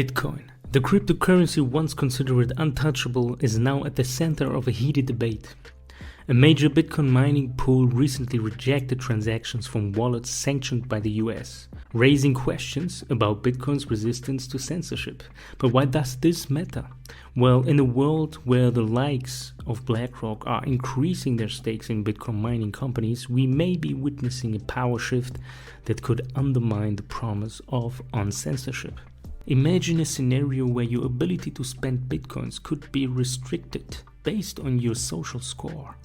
Bitcoin. The cryptocurrency once considered untouchable is now at the center of a heated debate. A major Bitcoin mining pool recently rejected transactions from wallets sanctioned by the US, raising questions about Bitcoin's resistance to censorship. But why does this matter? Well, in a world where the likes of BlackRock are increasing their stakes in Bitcoin mining companies, we may be witnessing a power shift that could undermine the promise of uncensorship. Imagine a scenario where your ability to spend Bitcoins could be restricted based on your social score.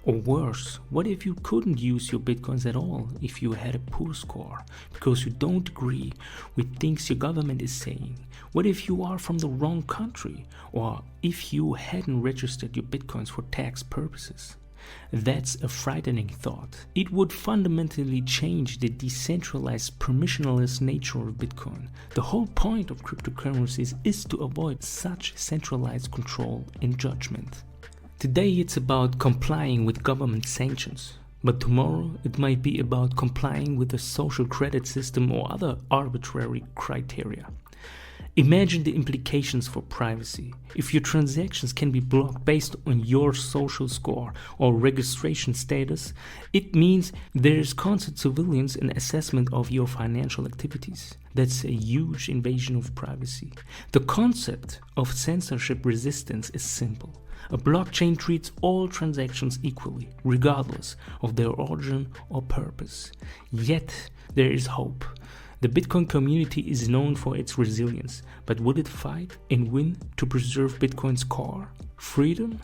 Or worse, what if you couldn't use your Bitcoins at all if you had a poor score because you don't agree with things your government is saying? What if you are from the wrong country, or if you hadn't registered your Bitcoins for tax purposes? That's a frightening thought. It would fundamentally change the decentralized, permissionless nature of Bitcoin. The whole point of cryptocurrencies is to avoid such centralized control and judgment. Today it's about complying with government sanctions, but tomorrow it might be about complying with a social credit system or other arbitrary criteria. Imagine the implications for privacy. If your transactions can be blocked based on your social score or registration status, it means there is constant surveillance and assessment of your financial activities. That's a huge invasion of privacy. The concept of censorship resistance is simple. A blockchain treats all transactions equally, regardless of their origin or purpose. Yet, there is hope. The Bitcoin community is known for its resilience, but would it fight and win to preserve Bitcoin's core? Freedom?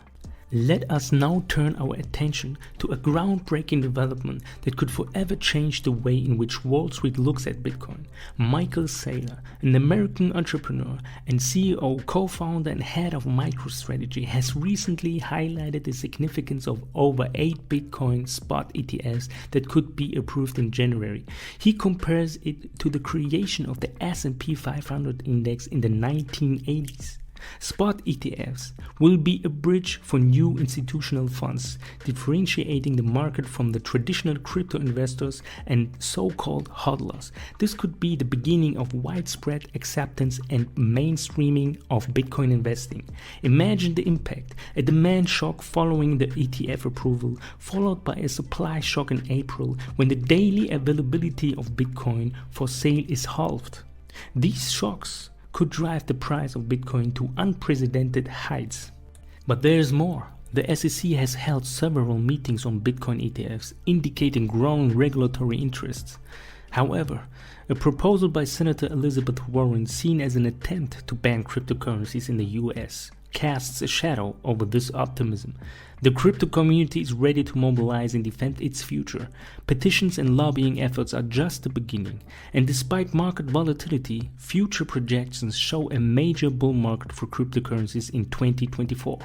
Let us now turn our attention to a groundbreaking development that could forever change the way in which Wall Street looks at Bitcoin. Michael Saylor, an American entrepreneur and CEO, co-founder and head of MicroStrategy, has recently highlighted the significance of over 8 Bitcoin spot ETFs that could be approved in January. He compares it to the creation of the S&P 500 index in the 1980s. Spot ETFs will be a bridge for new institutional funds, differentiating the market from the traditional crypto investors and so-called hodlers. This could be the beginning of widespread acceptance and mainstreaming of Bitcoin investing. Imagine the impact: a demand shock following the ETF approval, followed by a supply shock in April when the daily availability of Bitcoin for sale is halved. These shocks could drive the price of Bitcoin to unprecedented heights. But there's more. The SEC has held several meetings on Bitcoin ETFs, indicating growing regulatory interests. However, a proposal by Senator Elizabeth Warren, seen as an attempt to ban cryptocurrencies in the US, casts a shadow over this optimism. The crypto community is ready to mobilize and defend its future. Petitions and lobbying efforts are just the beginning, and despite market volatility, future projections show a major bull market for cryptocurrencies in 2024,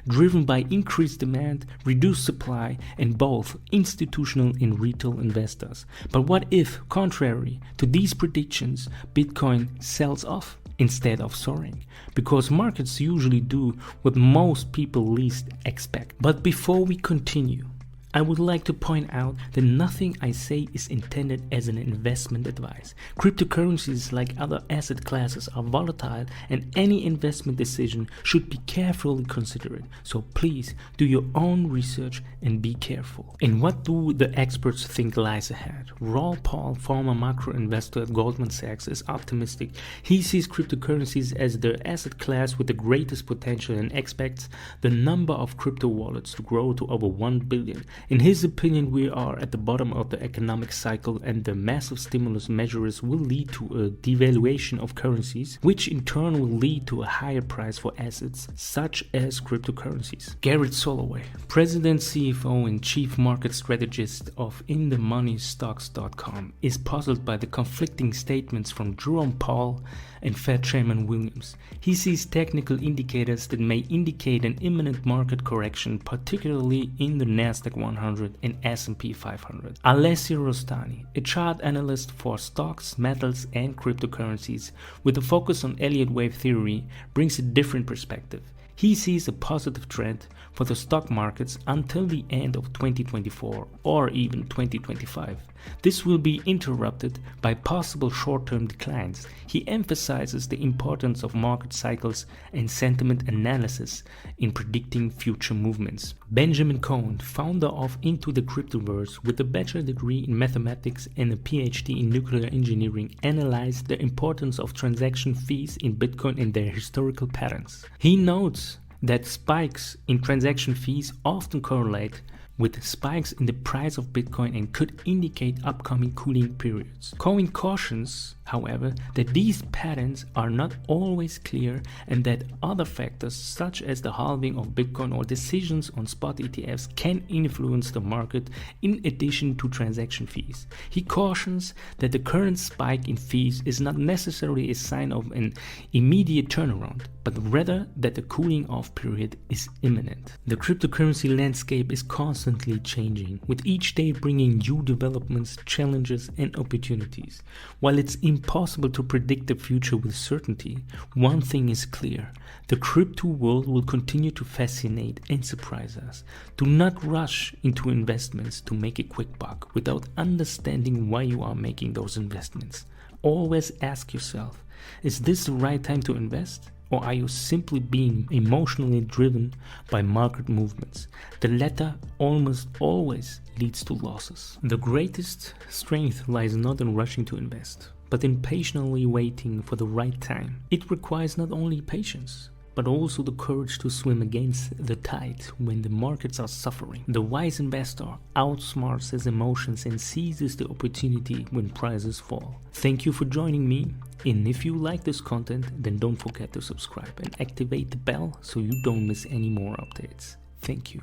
driven by increased demand, reduced supply, and both institutional and retail investors. But what if, contrary to these predictions, Bitcoin sells off instead of soaring? Because markets usually do what most people least expect. But before we continue, I would like to point out that nothing I say is intended as an investment advice. Cryptocurrencies, like other asset classes, are volatile, and any investment decision should be carefully considered. So please do your own research and be careful. And what do the experts think lies ahead? Raw Paul, former macro investor at Goldman Sachs, is optimistic. He sees cryptocurrencies as the asset class with the greatest potential and expects the number of crypto wallets to grow to over 1 billion. In his opinion, we are at the bottom of the economic cycle, and the massive stimulus measures will lead to a devaluation of currencies, which in turn will lead to a higher price for assets such as cryptocurrencies. Garrett Soloway, president, CFO, and chief market strategist of InTheMoneyStocks.com, is puzzled by the conflicting statements from Jerome Powell and Fed Chairman Williams. He sees technical indicators that may indicate an imminent market correction, particularly in the Nasdaq 100 and S&P 500. Alessio Rostani, a chart analyst for stocks, metals, and cryptocurrencies with a focus on Elliott wave theory, brings a different perspective. He sees a positive trend for the stock markets until the end of 2024 or even 2025. This will be interrupted by possible short-term declines. He emphasizes the importance of market cycles and sentiment analysis in predicting future movements. Benjamin Cohen, founder of Into the Cryptoverse with a bachelor degree in mathematics and a PhD in nuclear engineering, analyzed the importance of transaction fees in Bitcoin and their historical patterns. He notes that spikes in transaction fees often correlate with spikes in the price of Bitcoin and could indicate upcoming cooling periods. Cohen cautions, however, that these patterns are not always clear and that other factors such as the halving of Bitcoin or decisions on spot ETFs can influence the market in addition to transaction fees. He cautions that the current spike in fees is not necessarily a sign of an immediate turnaround, but rather that the cooling off period is imminent. The cryptocurrency landscape is constantly changing, with each day bringing new developments, challenges, and opportunities. While it's impossible to predict the future with certainty, one thing is clear: the crypto world will continue to fascinate and surprise us. Do not rush into investments to make a quick buck without understanding why you are making those investments. Always ask yourself, is this the right time to invest? Or are you simply being emotionally driven by market movements? The latter almost always leads to losses. The greatest strength lies not in rushing to invest, but in patiently waiting for the right time. It requires not only patience, but also the courage to swim against the tide when the markets are suffering. The wise investor outsmarts his emotions and seizes the opportunity when prices fall. Thank you for joining me, and if you like this content, then don't forget to subscribe and activate the bell so you don't miss any more updates. Thank you.